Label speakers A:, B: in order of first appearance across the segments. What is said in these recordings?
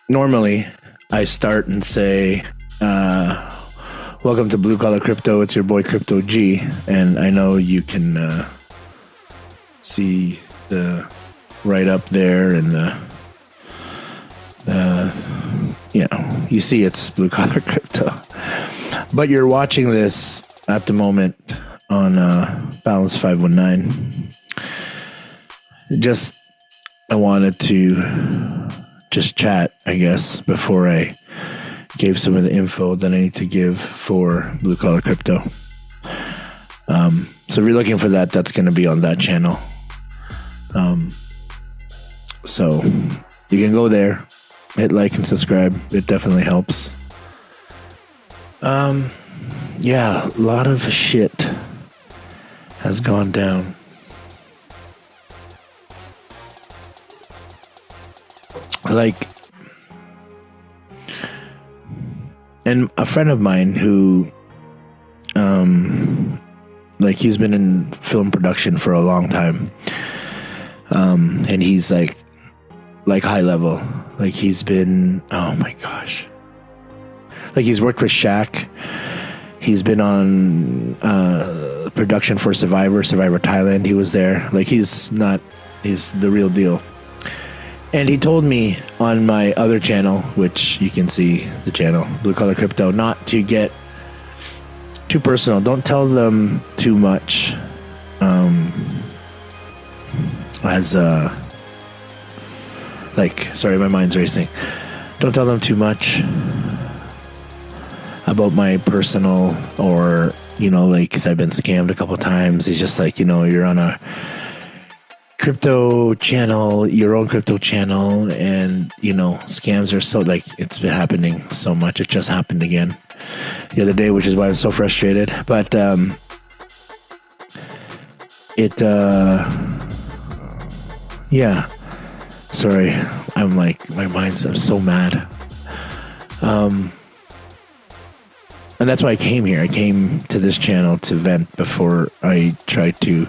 A: Normally, I start and say, welcome to Blue Collar Crypto. It's your boy Crypto G. And I know you can see the right up there and you see it's Blue Collar Crypto. But you're watching this at the moment on Balance519. I wanted to just chat, I guess, before I gave some of the info that I need to give for Blue Collar Crypto. So if you're looking for that, that's going to be on that channel. So you can go there, hit like and subscribe. It definitely helps. Yeah, a lot of shit has gone down. And a friend of mine who, he's been in film production for a long time. And he's like high level. Like he's been, oh my gosh. Like he's worked with Shaq. He's been on production for Survivor Thailand. He was there. Like he's the real deal. And he told me on my other channel, which you can see the channel, Blue Collar Crypto, not to get too personal. Don't tell them too much. Sorry, my mind's racing. Don't tell them too much about my personal or, because I've been scammed a couple times. He's just like, you're on a crypto channel, your own crypto channel, and scams are so it's been happening so much. It just happened again the other day, which is why I'm so frustrated. But yeah, sorry, I'm so mad. And that's why I came here. I came to this channel to vent before I try to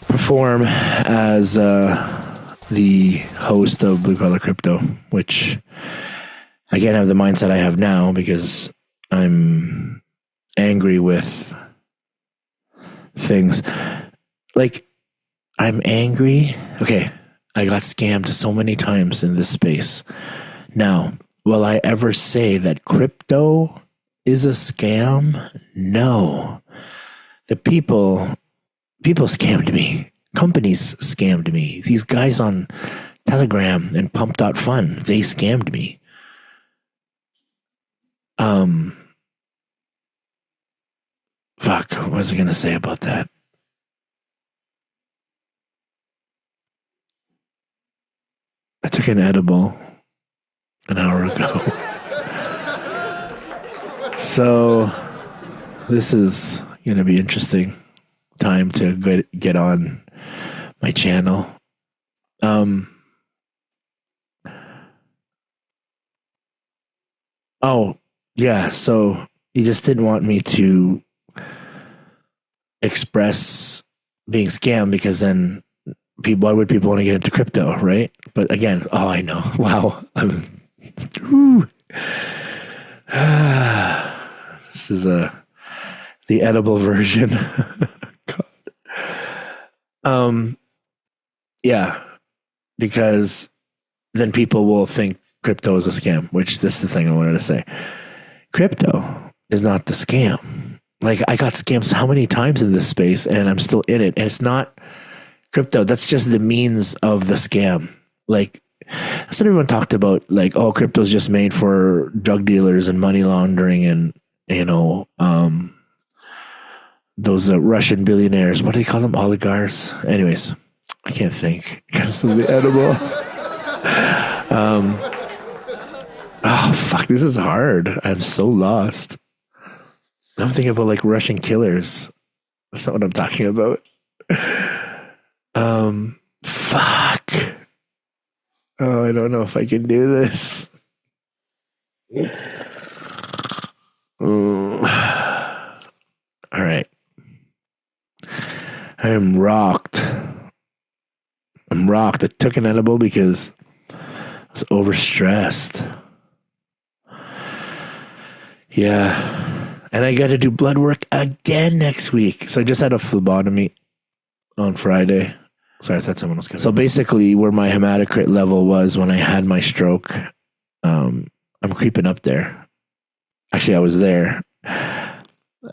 A: perform as the host of Blue Collar Crypto, which I can't have the mindset I have now because I'm angry with things. I'm angry. Okay, I got scammed so many times in this space. Now, will I ever say that crypto is a scam? No. The people scammed me. Companies scammed me. These guys on Telegram and Pump.fun, they scammed me. What was I going to say about that? I took an edible an hour ago. So this is going to be interesting time to get on my channel. Oh yeah, so he just didn't want me to express being scammed because then why would people want to get into crypto, right? But again, I know. Wow. This is the edible version. God. Yeah, because then people will think crypto is a scam, which this is the thing I wanted to say. Crypto is not the scam. I got scammed how many times in this space and I'm still in it. And it's not crypto. That's just the means of the scam. That's what everyone talked about. Crypto's just made for drug dealers and money laundering and, those Russian billionaires. What do they call them? Oligarchs. Anyways, I can't think because of the edible. Oh, fuck. This is hard. I'm so lost. I'm thinking about Russian killers. That's not what I'm talking about. Fuck. Oh, I don't know if I can do this. All right. I am rocked. I took an edible because was overstressed. Yeah. And I got to do blood work again next week. So I just had a phlebotomy on Friday. Sorry, I thought someone was going to. So basically, where my hematocrit level was when I had my stroke, I'm creeping up there. Actually, I was there.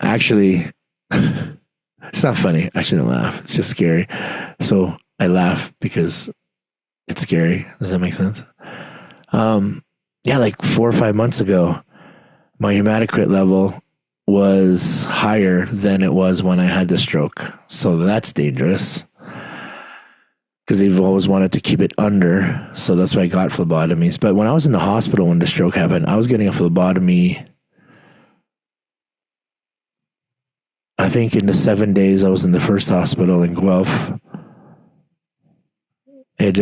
A: Actually, it's not funny. I shouldn't laugh. It's just scary. So I laugh because it's scary. Does that make sense? Yeah, like 4 or 5 months ago, my hematocrit level was higher than it was when I had the stroke. So that's dangerous because they've always wanted to keep it under. So that's why I got phlebotomies. But when I was in the hospital when the stroke happened, I was getting a phlebotomy. I think in the 7 days I was in the first hospital in Guelph. I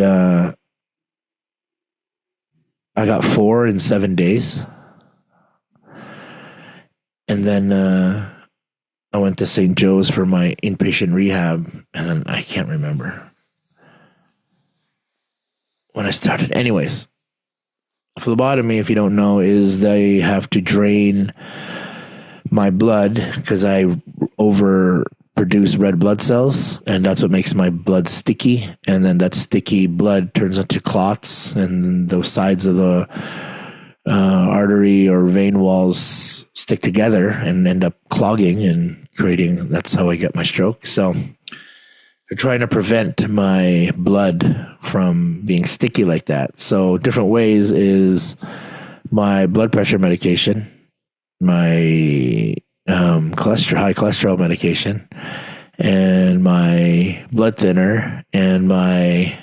A: got 4 in 7 days. And then I went to St. Joe's for my inpatient rehab. And then I can't remember when I started. Anyways, phlebotomy, if you don't know, is they have to drain my blood because I overproduce red blood cells, and that's what makes my blood sticky. And then that sticky blood turns into clots, and those sides of the artery or vein walls stick together and end up clogging and creating. That's how I get my stroke. So they're trying to prevent my blood from being sticky like that. So different ways is my blood pressure medication, my high cholesterol medication, and my blood thinner, and my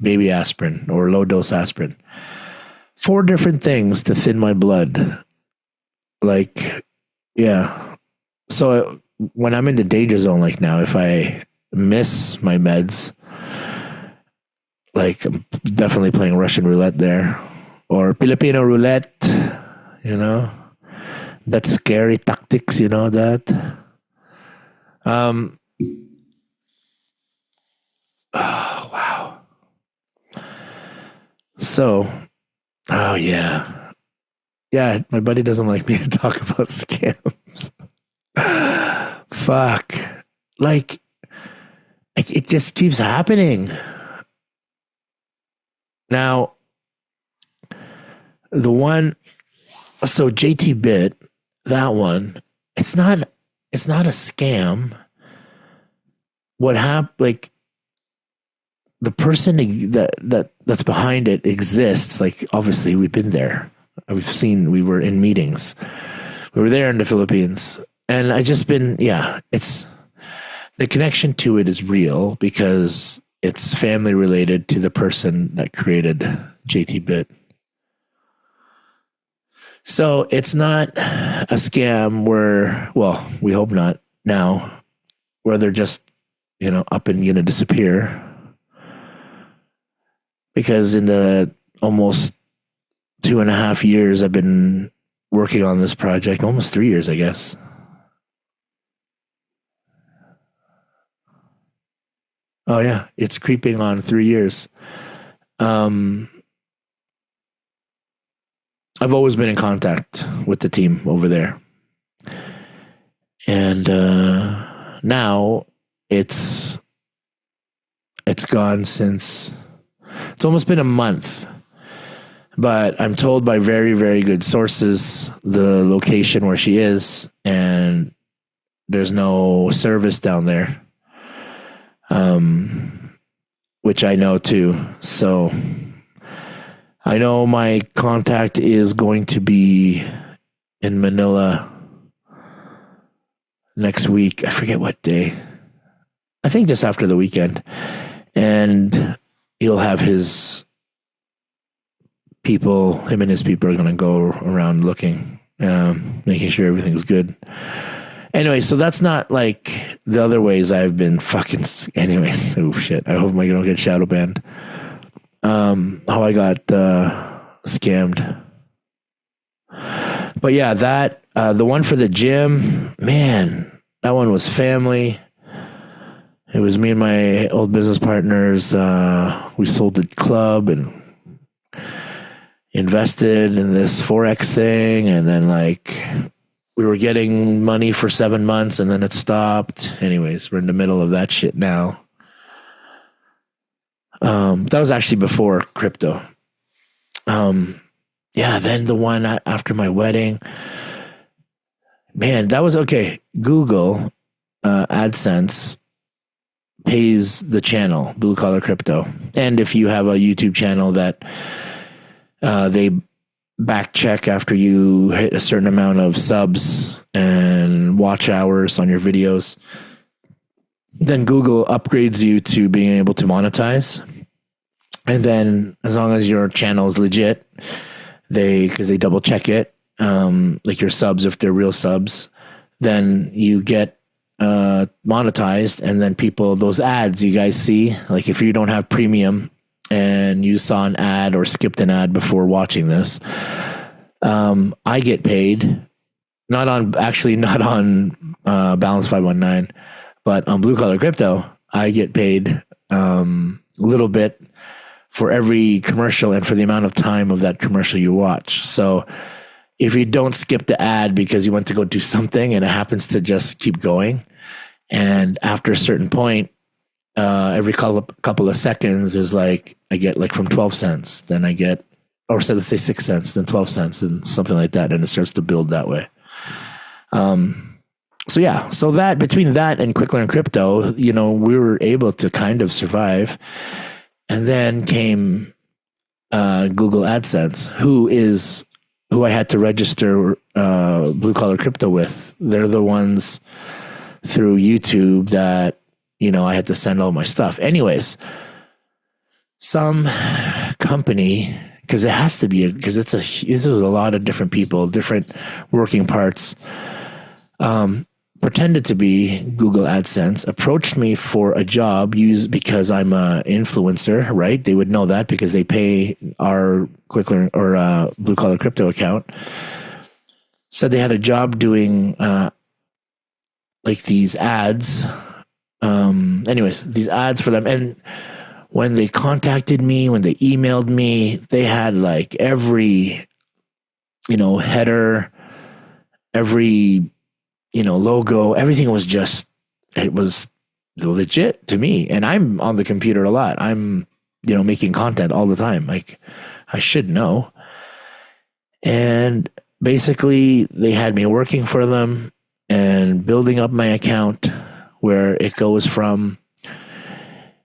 A: baby aspirin or low dose aspirin. 4 different things to thin my blood. Like, yeah. So when I'm in the danger zone, like now, if I miss my meds, like I'm definitely playing Russian roulette there or Filipino roulette, you know, that's scary tactics, you know that. Oh, wow. So, oh yeah. Yeah, my buddy doesn't like me to talk about scams. Fuck. Like, it just keeps happening. Now, the one, so JT Bit, that one, it's not a scam. What happened, like, the person that's behind it exists. Like, obviously, we've been there. We were in meetings. We were there in the Philippines. And I just been, it's, the connection to it is real because it's family related to the person that created JT Bit. So it's not a scam where, well, we hope not now, where they're just, up and going to disappear. Because in the almost 2.5 years I've been working on this project, almost 3 years, I guess. Oh yeah, it's creeping on 3 years. I've always been in contact with the team over there. And now it's gone since, it's almost been a month. But I'm told by very, very good sources the location where she is, and there's no service down there. Which I know too. So I know my contact is going to be in Manila next week. I forget what day. I think just after the weekend. And he'll have his people, him and his people are going to go around looking, making sure everything's good. Anyway, so that's not like the other ways I've been fucking. Anyways, oh shit! I hope I don't get shadow banned. How I got scammed. But yeah, that the one for the gym, man, that one was family. It was me and my old business partners. We sold the club and invested in this Forex thing, and then like we were getting money for 7 months and then it stopped. Anyways, we're in the middle of that shit now. That was actually before crypto. Yeah, then the one after my wedding, man, that was okay. Google AdSense pays the channel, Blue Collar Crypto. And if you have a YouTube channel that they back check after you hit a certain amount of subs and watch hours on your videos, then Google upgrades you to being able to monetize. And then as long as your channel is legit, because they double check it, like your subs, if they're real subs, then you get monetized. And then people, those ads you guys see, like if you don't have premium and you saw an ad or skipped an ad before watching this, I get paid, not on Balance519, but on Blue Collar Crypto, I get paid a little bit for every commercial and for the amount of time of that commercial you watch. So if you don't skip the ad because you want to go do something and it happens to just keep going, and after a certain point, every couple of seconds is like, I get like from 12 cents, then I get, or so let's say 6 cents, then 12 cents and something like that. And it starts to build that way. So yeah, so that between that and Quick Learn Crypto, we were able to kind of survive. And then came Google AdSense, who I had to register Blue Collar Crypto with. They're the ones through YouTube that, I had to send all my stuff. Anyways, some company, because it has to be, because it's a lot of different people, different working parts, pretended to be Google AdSense, approached me for a job because I'm an influencer, right? They would know that because they pay our Quick Learn or Blue Collar Crypto account. Said they had a job doing like these ads. Anyways, these ads for them. And when they contacted me, when they emailed me, they had like every, header, every, logo, everything was just, it was legit to me. And I'm on the computer a lot. I'm, making content all the time. Like I should know. And basically they had me working for them and building up my account where it goes from,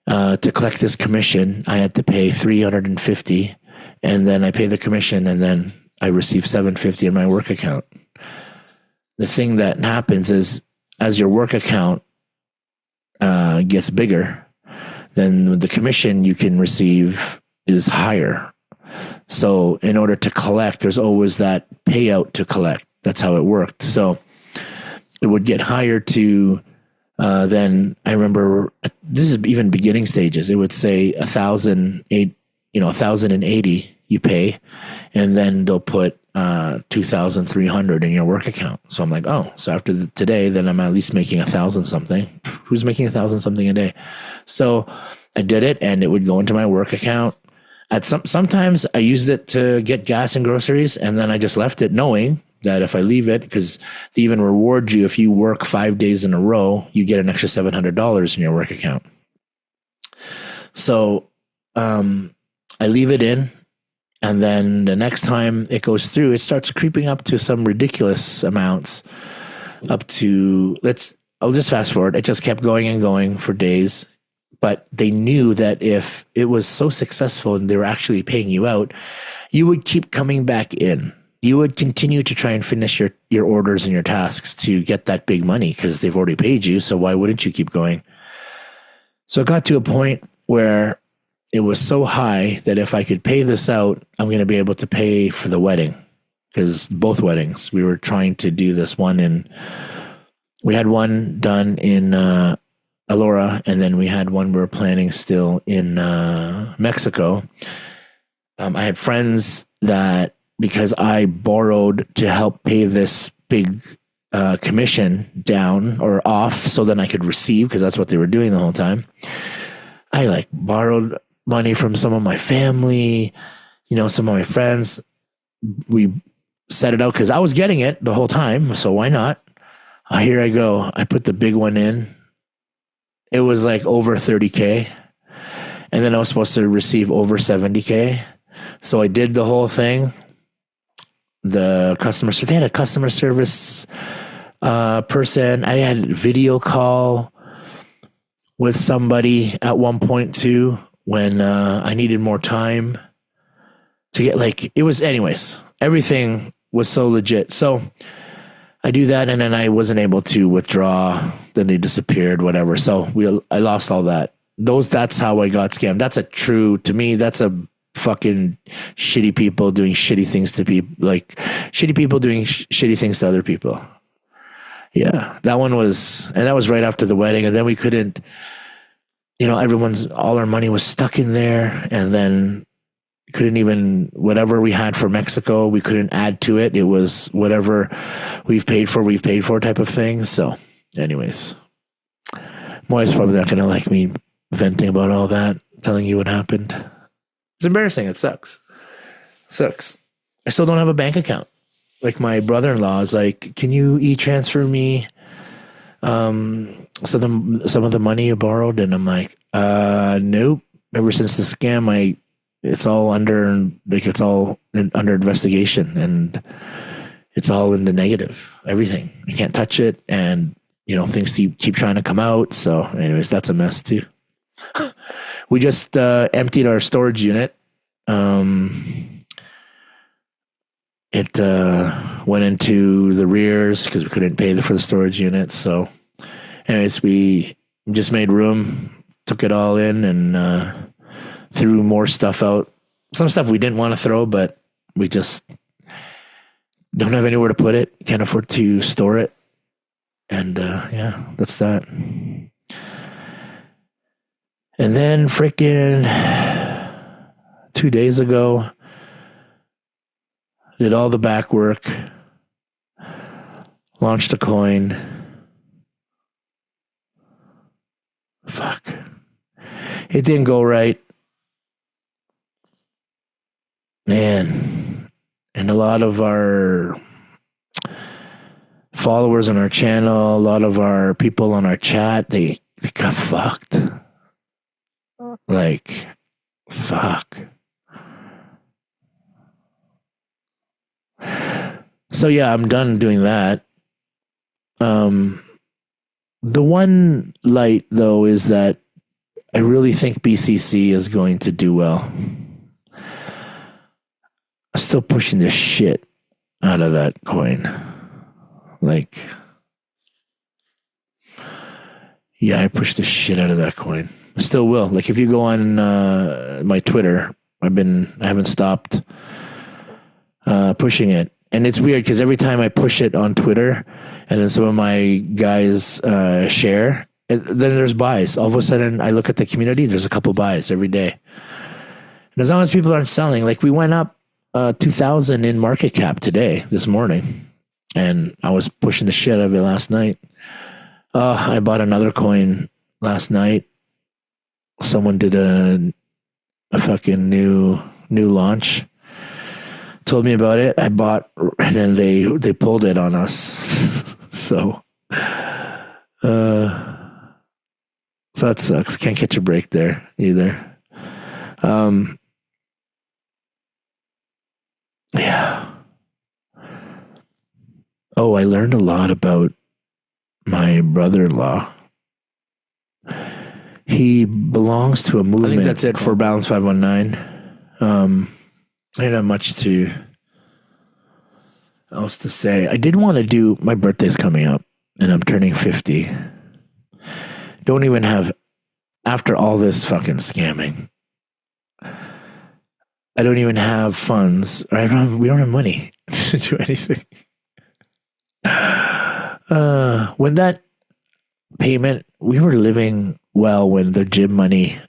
A: to collect this commission, I had to pay $350, and then I pay the commission, and then I receive $750 in my work account. The thing that happens is, as your work account gets bigger, then the commission you can receive is higher. So in order to collect, there's always that payout to collect. That's how it worked. So it would get higher to, then I remember, this is even beginning stages. It would say 1,080 you pay, and then they'll put 2,300 in your work account. So I'm like, oh, so after today, then I'm at least making 1,000 something. Who's making 1,000 something a day? So I did it, and it would go into my work account. Sometimes I used it to get gas and groceries, and then I just left it knowing that if I leave it, because they even reward you if you work 5 days in a row, you get an extra $700 in your work account. So I leave it in, and then the next time it goes through, it starts creeping up to some ridiculous amounts, up to, I'll just fast forward. It just kept going and going for days. But they knew that if it was so successful and they were actually paying you out, you would keep coming back in. You would continue to try and finish your orders and your tasks to get that big money because they've already paid you. So why wouldn't you keep going? So it got to a point where it was so high that if I could pay this out, I'm going to be able to pay for the wedding, because both weddings, we were trying to do this one we had one done in Alora, and then we had one we were planning still in Mexico. I had friends that, because I borrowed to help pay this big commission down or off so then I could receive, because that's what they were doing the whole time. I borrowed money from some of my family, some of my friends, we set it out because I was getting it the whole time. So why not? Here I go. I put the big one in. It was like over 30K. And then I was supposed to receive over 70K. So I did the whole thing. They had a customer service person. I had video call with somebody at one point too when I needed more time to get it was anyways. Everything was so legit. So I do that, and then I wasn't able to withdraw. Then they disappeared, whatever. So I lost all that. That's how I got scammed. To me, that's a fucking shitty people doing shitty things to people, shitty people doing shitty things to other people. Yeah, that was right after the wedding, and then we couldn't, all our money was stuck in there, and then couldn't even, whatever we had for Mexico, we couldn't add to it. It was whatever we've paid for type of thing. So anyways, my wife's probably not going to like me venting about all that, telling you what happened. It's embarrassing. It sucks. I still don't have a bank account. Like my brother-in-law is like, can you e-transfer me some of the money you borrowed? And I'm like, nope. Ever since the scam, it's all under investigation, and it's all in the negative. Everything. I can't touch it, and things keep trying to come out. So anyways, that's a mess too. We just emptied our storage unit. It went into the rears because we couldn't pay for the storage unit. So anyways, we just made room, took it all in, and threw more stuff out. Some stuff we didn't want to throw, but we just don't have anywhere to put it. Can't afford to store it. And yeah, that's that. And then freaking 2 days ago, did all the back work, launched a coin. Fuck. It didn't go right. Man. And a lot of our followers on our channel, a lot of our people on our chat, they got fucked. Fuck. So yeah, I'm done doing that. The one light though is that I really think BCC is going to do well. I'm still pushing the shit out of that coin. Yeah, I pushed the shit out of that coin. I still will. If you go on my Twitter, I haven't stopped pushing it. And it's weird because every time I push it on Twitter and then some of my guys share, then there's buys. All of a sudden, I look at the community, there's a couple buys every day. And as long as people aren't selling, we went up 2,000 in market cap this morning. And I was pushing the shit out of it last night. I bought another coin last night. Someone did a fucking new launch. Told me about it. I bought, and then they pulled it on us. So that sucks. Can't catch a break there either. Yeah. Oh, I learned a lot about my brother-in-law. He belongs to a movement. I think that's it for Balance519. I didn't have much else to say. I did want to do, my birthday's coming up and I'm turning 50. Don't even have, after all this fucking scamming, I don't even have funds. We don't have money to do anything. When that payment, we were living well when the gym money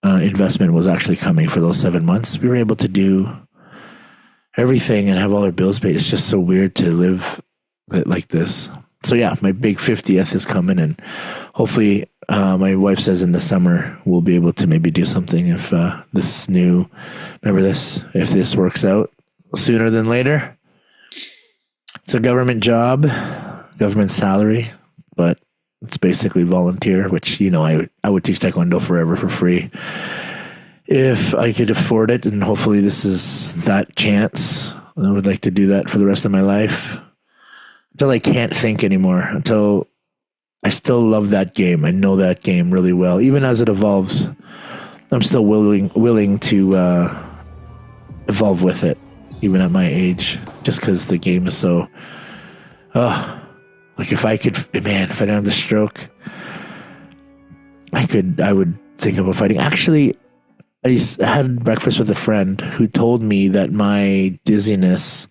A: investment was actually coming for those 7 months. We were able to do everything and have all our bills paid. It's just so weird to live like this. So yeah, my big 50th is coming, and hopefully, my wife says in the summer we'll be able to maybe do something if if this works out sooner than later. It's a government job, government salary, but it's basically volunteer, which, I would teach Taekwondo forever for free if I could afford it. And hopefully this is that chance. I would like to do that for the rest of my life until I can't think anymore, until I still love that game. I know that game really well. Even as it evolves, I'm still willing to evolve with it, even at my age, just because the game is so, like if I didn't have the stroke, I would think about fighting. Actually, I had breakfast with a friend who told me that my dizziness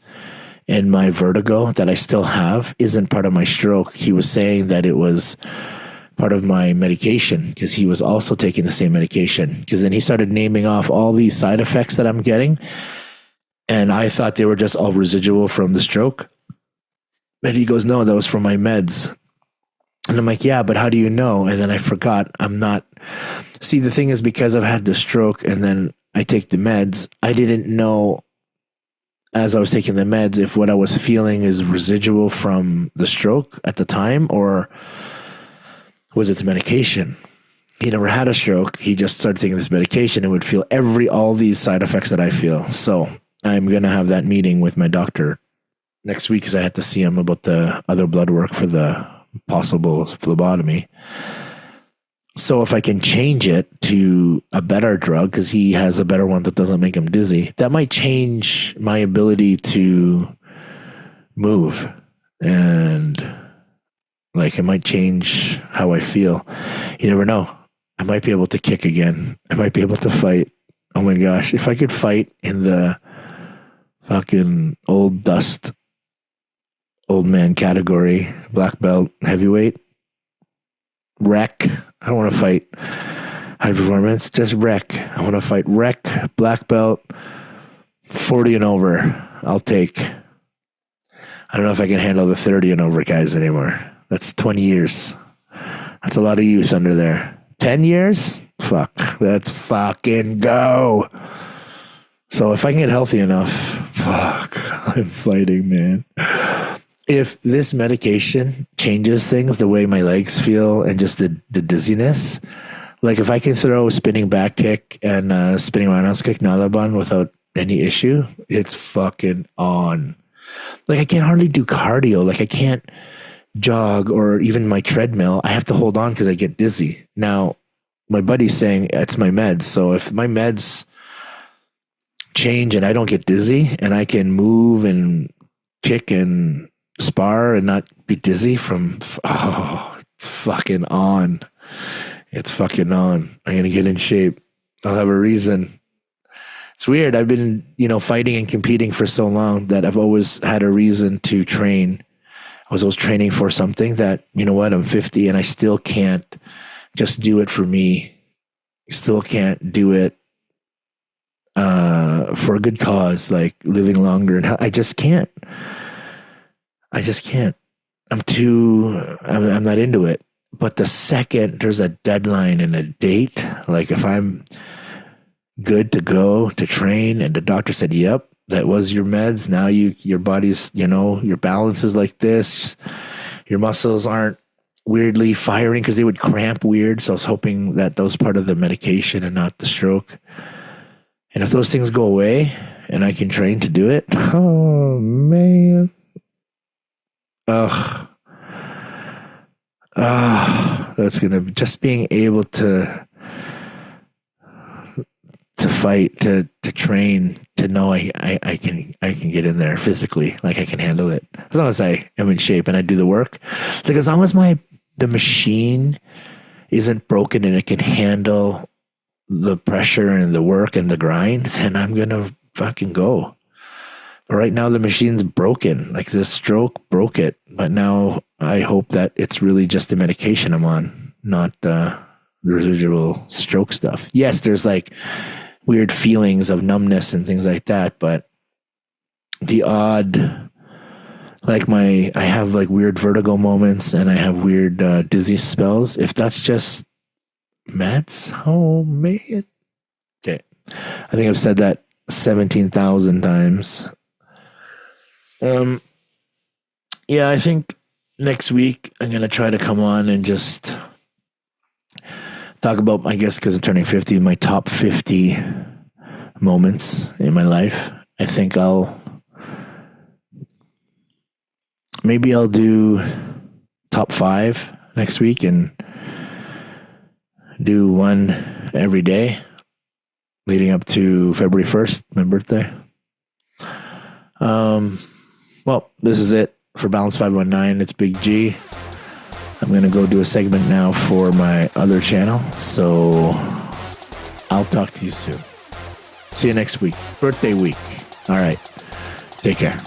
A: and my vertigo that I still have isn't part of my stroke. He was saying that it was part of my medication because he was also taking the same medication. Because then he started naming off all these side effects that I'm getting, and I thought they were just all residual from the stroke. And he goes, no, that was from my meds. And I'm like, yeah, but how do you know? And then I forgot. See, the thing is, because I've had the stroke and then I take the meds, I didn't know as I was taking the meds if what I was feeling is residual from the stroke at the time, or was it the medication? He never had a stroke. He just started taking this medication and would feel all these side effects that I feel. So I'm going to have that meeting with my doctor next week because I had to see him about the other blood work for the possible phlebotomy. So if I can change it to a better drug, because he has a better one that doesn't make him dizzy, that might change my ability to move. And it might change how I feel. You never know. I might be able to kick again. I might be able to fight. Oh my gosh. If I could fight in the fucking old man category, black belt, heavyweight, rec. I don't want to fight high performance, just rec. I want to fight rec, black belt, 40 and over. I'll take. I don't know if I can handle the 30 and over guys anymore. That's 20 years. That's a lot of youth under there. 10 years? Fuck. Let's fucking go. So if I can get healthy enough, fuck, I'm fighting, man. If this medication changes things, the way my legs feel and just the dizziness, like if I can throw a spinning back kick and spinning roundhouse kick Nalaban without any issue, it's fucking on. Like I can't hardly do cardio. Like I can't jog or even my treadmill. I have to hold on because I get dizzy. Now, my buddy's saying it's my meds. So if my meds change and I don't get dizzy and I can move and kick and spar and not be dizzy it's fucking on. It's fucking on. I'm gonna get in shape. I'll have a reason. It's weird. I've been, fighting and competing for so long that I've always had a reason to train. I was always training for something that, I'm 50 and I still can't just do it for me. Still can't do it for a good cause, like living longer. And I just can't. I'm not into it. But the second there's a deadline and a date, like if I'm good to go to train and the doctor said, yep, that was your meds. Now your body's, your balance is like this. Your muscles aren't weirdly firing because they would cramp weird. So I was hoping that was part of the medication and not the stroke. And if those things go away and I can train to do it, oh man. That's gonna be just being able to fight, to train, to know I can get in there physically, like I can handle it as long as I am in shape and I do the work. Like as long as the machine isn't broken and it can handle the pressure and the work and the grind, then I'm gonna fucking go. But right now the machine's broken. Like the stroke broke it. But now I hope that it's really just the medication I'm on, not the residual stroke stuff. Yes, there's like weird feelings of numbness and things like that, but the odd like I have like weird vertigo moments and I have weird dizzy spells. If that's just meds, oh man. Okay. I think I've said that 17,000 times. Yeah, I think next week I'm going to try to come on and just talk about, I guess, because I'm turning 50, my top 50 moments in my life. I think maybe I'll do top 5 next week and do one every day leading up to February 1st, my birthday. Well, this is it for Balance519. It's Big G. I'm going to go do a segment now for my other channel. So I'll talk to you soon. See you next week. Birthday week. All right. Take care.